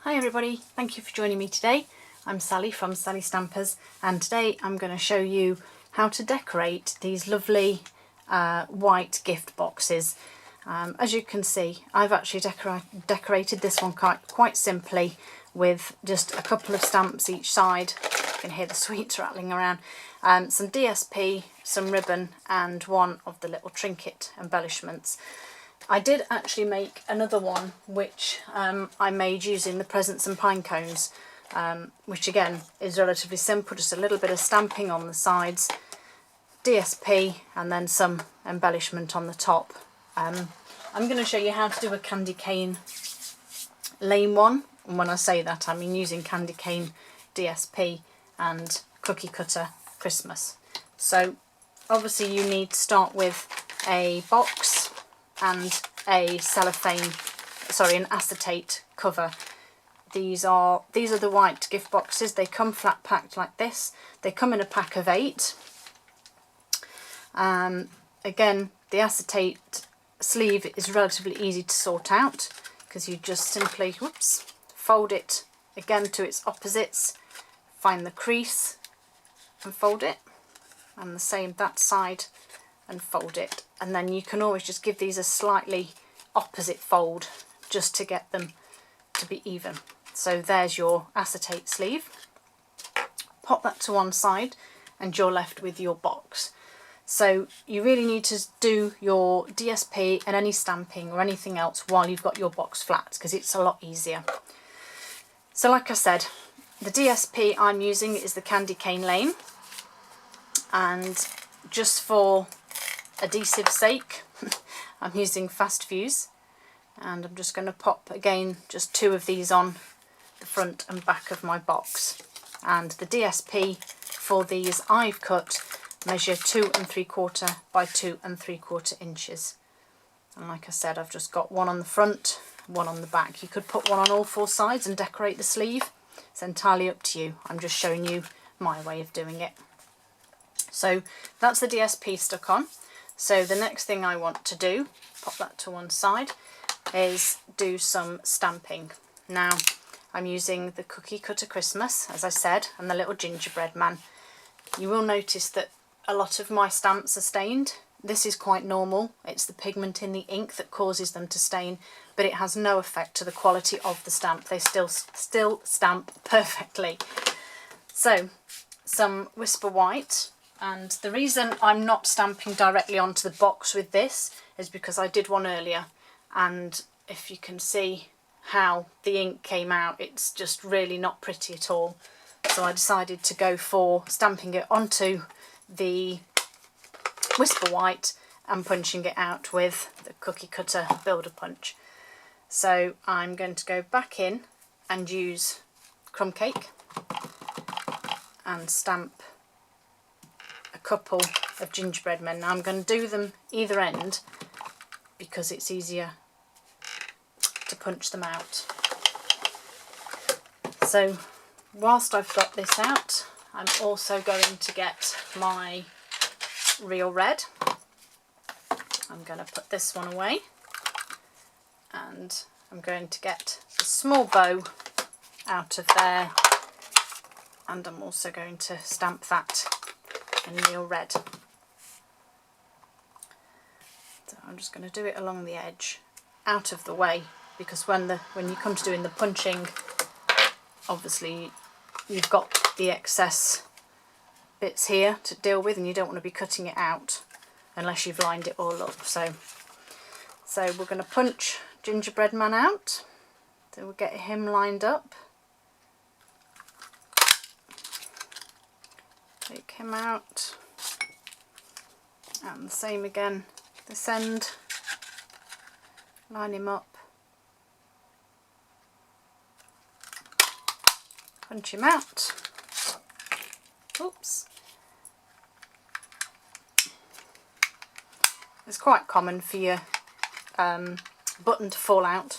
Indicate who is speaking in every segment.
Speaker 1: Hi everybody, thank you for joining me today. I'm Sally from Sally Stampers, and today I'm going to show you how to decorate these lovely white gift boxes. As you can see, I've actually decorated this one quite simply with just a couple of stamps each side. You can hear the sweets rattling around. Some DSP, some ribbon, and one of the little trinket embellishments. I did actually make another one which I made using the presents and pine cones, which again is relatively simple, just a little bit of stamping on the sides, DSP, and then some embellishment on the top. I'm going to show you how to do a candy cane lane one, and when I say that I mean using candy cane DSP and cookie cutter Christmas. So obviously you need to start with a box and a an acetate cover. These are the white gift boxes. They come flat packed like this. They come in a pack of 8. Again, the acetate sleeve is relatively easy to sort out because you just simply fold it again to its opposites, find the crease and fold it, and the same that side and fold it, and then you can always just give these a slightly opposite fold just to get them to be even. So there's your acetate sleeve. Pop that to one side and you're left with your box. So you really need to do your DSP and any stamping or anything else while you've got your box flat, because it's a lot easier. So like I said, the DSP I'm using is the Candy Cane Lane, and just for adhesive sake I'm using Fast Fuse, and I'm just going to pop again just 2 of these on the front and back of my box. And the DSP for these I've cut measure 2 3/4 by 2 3/4 inches, and like I said, I've just got one on the front, one on the back. You could put one on all 4 sides and decorate the sleeve. It's entirely up to you. I'm just showing you my way of doing it. So that's the DSP stuck on. So the next thing I want to do, pop that to one side, is do some stamping. Now I'm using the Cookie Cutter Christmas, as I said, and the little gingerbread man. You will notice that a lot of my stamps are stained. This is quite normal. It's the pigment in the ink that causes them to stain, but it has no effect to the quality of the stamp. They still stamp perfectly. So some Whisper White. And the reason I'm not stamping directly onto the box with this is because I did one earlier, and if you can see how the ink came out, it's just really not pretty at all. So I decided to go for stamping it onto the Whisper White and punching it out with the Cookie Cutter Builder Punch. So I'm going to go back in and use Crumb Cake and stamp a couple of gingerbread men. Now I'm going to do them either end because it's easier to punch them out. So whilst I've got this out, I'm also going to get my real red. I'm going to put this one away, and I'm going to get a small bow out of there, and I'm also going to stamp that in real red. So I'm just going to do it along the edge, out of the way, because when you come to doing the punching, obviously you've got the excess bits here to deal with, and you don't want to be cutting it out unless you've lined it all up. So we're going to punch Gingerbread Man out. So we'll get him lined up. Take him out, and the same again this end, line him up, punch him out. Oops. It's quite common for your button to fall out.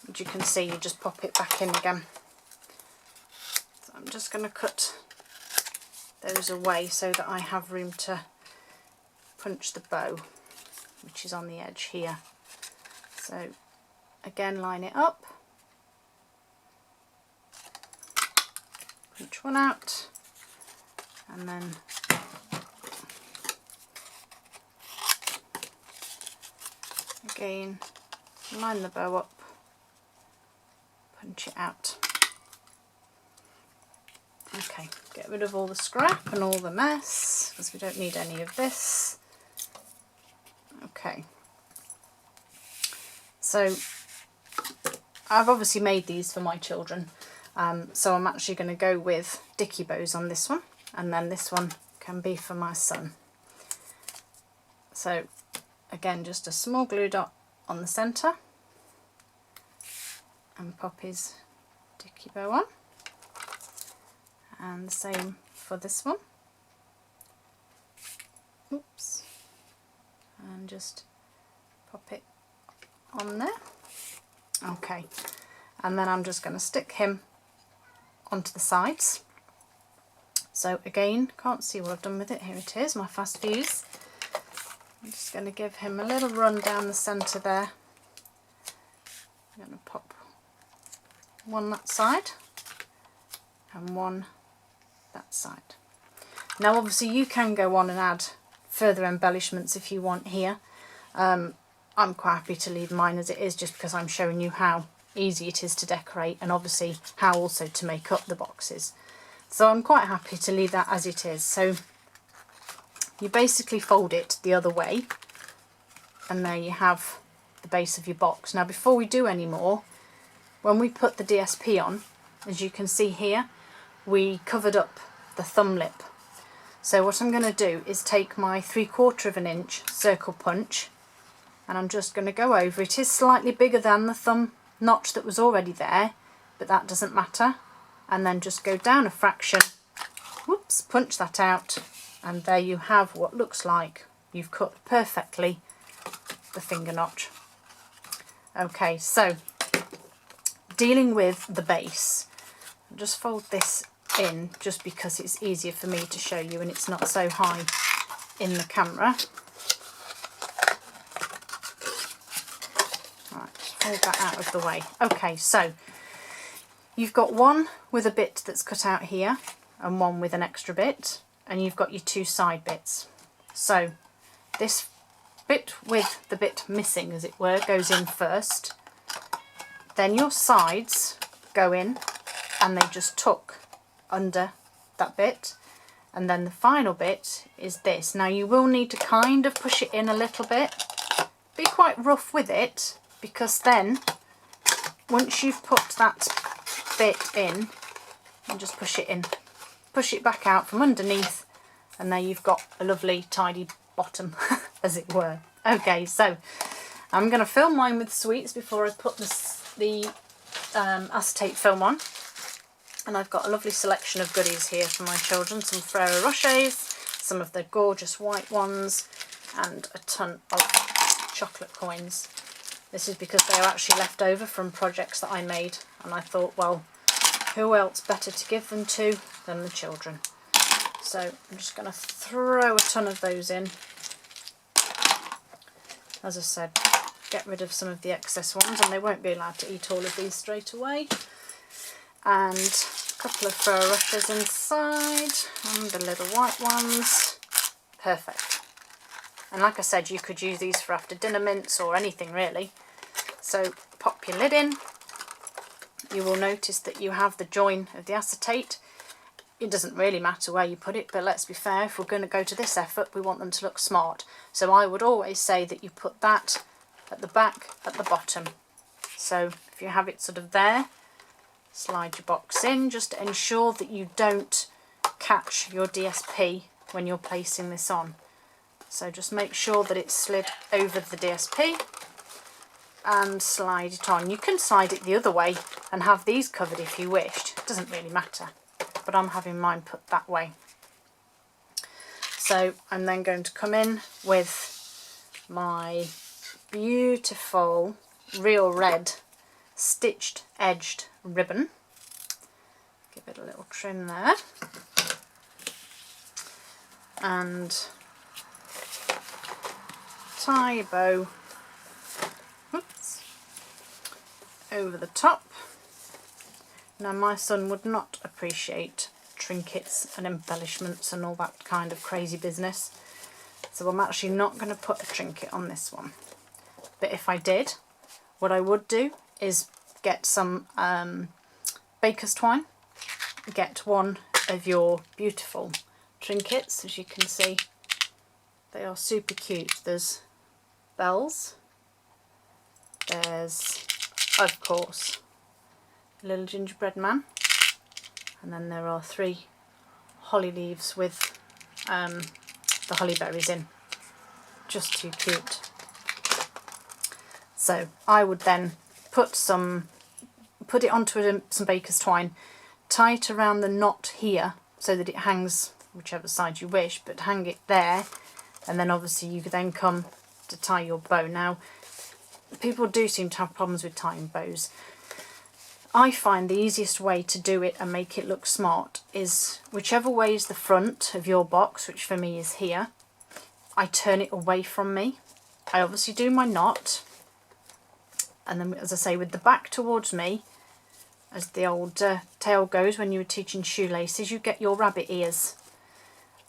Speaker 1: As you can see, you just pop it back in again. So I'm just going to cut those away so that I have room to punch the bow, which is on the edge here. So again, line it up, punch one out, and then again line the bow up, punch it out. Okay, get rid of all the scrap and all the mess because we don't need any of this. Okay, so I've obviously made these for my children, so I'm actually going to go with dicky bows on this one, and then this one can be for my son. So again, just a small glue dot on the centre and pop his dicky bow on, and the same for this one. Oops, and just pop it on there. Okay, and then I'm just going to stick him onto the sides. So again, can't see what I've done with it. Here it is, my fast fuse. I'm just going to give him a little run down the centre there. I'm going to pop one that side and one that side. Now obviously you can go on and add further embellishments if you want here. I'm quite happy to leave mine as it is, just because I'm showing you how easy it is to decorate, and obviously how also to make up the boxes. So I'm quite happy to leave that as it is. So you basically fold it the other way, and there you have the base of your box. Now before we do any more, when we put the DSP on, as you can see here, we covered up the thumb lip. So what I'm going to do is take my 3/4 inch circle punch, and I'm just going to go over. It is slightly bigger than the thumb notch that was already there, but that doesn't matter. And then just go down a fraction, whoops, punch that out, and there you have what looks like you've cut perfectly the finger notch. Okay, so dealing with the base, I'll just fold this in just because it's easier for me to show you and it's not so high in the camera. Right, fold that out of the way. Okay, so you've got one with a bit that's cut out here and one with an extra bit, and you've got your two side bits. So this bit with the bit missing, as it were, goes in first. Then your sides go in and they just tuck under that bit, and then the final bit is this. Now you will need to kind of push it in a little bit, be quite rough with it, because then once you've put that bit in, and just push it in, push it back out from underneath, and there you've got a lovely tidy bottom as it were. Okay, so I'm going to film mine with sweets before I put the acetate film on. And I've got a lovely selection of goodies here for my children. Some Ferrero Rochers, some of the gorgeous white ones, and a ton of chocolate coins. This is because they are actually left over from projects that I made, and I thought, well, who else better to give them to than the children? So I'm just going to throw a ton of those in. As I said, get rid of some of the excess ones, and they won't be allowed to eat all of these straight away. And a couple of Ferrero Rochers inside, and the little white ones. Perfect. And like I said, you could use these for after dinner mints or anything really. So pop your lid in. You will notice that you have the join of the acetate. It doesn't really matter where you put it, but let's be fair, if we're going to go to this effort, we want them to look smart. So I would always say that you put that at the back, at the bottom. So if you have it sort of there, slide your box in, just to ensure that you don't catch your DSP when you're placing this on. So just make sure that it's slid over the DSP and slide it on. You can slide it the other way and have these covered if you wished. It doesn't really matter, but I'm having mine put that way. So I'm then going to come in with my beautiful real red stitched edged ribbon. Give it a little trim there, and tie a bow, oops, over the top. Now my son would not appreciate trinkets and embellishments and all that kind of crazy business, so I'm actually not going to put a trinket on this one. But if I did, what I would do is get some baker's twine, get one of your beautiful trinkets. As you can see, they are super cute. There's bells, there's of course a little gingerbread man, and then there are 3 holly leaves with the holly berries in. Just too cute. So I would then put it onto some baker's twine, tie it around the knot here so that it hangs whichever side you wish, but hang it there, and then obviously you could then come to tie your bow. Now people do seem to have problems with tying bows. I find the easiest way to do it and make it look smart is whichever way is the front of your box, which for me is here, I turn it away from me. I obviously do my knot, and then, as I say, with the back towards me, as the old tale goes when you were teaching shoelaces, you get your rabbit ears,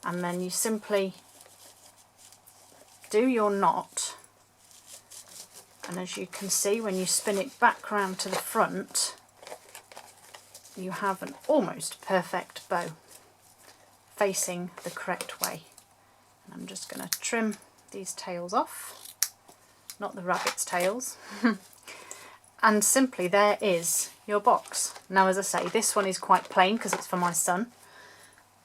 Speaker 1: and then you simply do your knot, and as you can see, when you spin it back round to the front, you have an almost perfect bow facing the correct way. And I'm just going to trim these tails off, not the rabbit's tails. And simply there is your box. Now, as I say, this one is quite plain because it's for my son,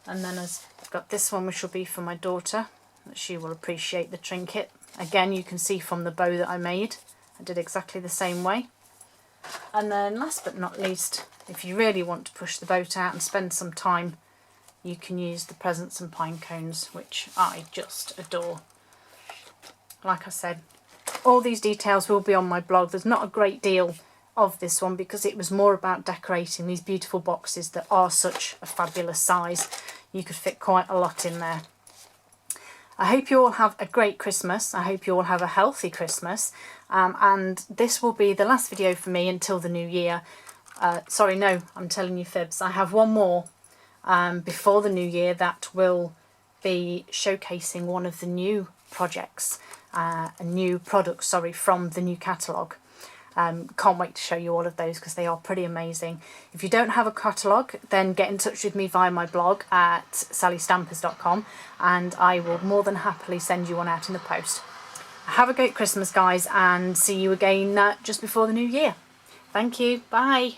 Speaker 1: and then I've got this one which will be for my daughter, that she will appreciate the trinket. Again, you can see from the bow that I made, I did exactly the same way. And then last but not least, if you really want to push the boat out and spend some time, you can use the presents and pine cones, which I just adore. Like I said, all these details will be on my blog. There's not a great deal of this one because it was more about decorating these beautiful boxes that are such a fabulous size. You could fit quite a lot in there. I hope you all have a great Christmas. I hope you all have a healthy Christmas. And this will be the last video for me until the new year. Sorry, no, I'm telling you fibs. I have one more before the new year that will be showcasing one of the new projects, a new product, sorry, from the new catalogue. Can't wait to show you all of those because they are pretty amazing. If you don't have a catalogue, then get in touch with me via my blog at sallystampers.com, and I will more than happily send you one out in the post. Have a great Christmas, guys, and see you again just before the new year. Thank you. Bye.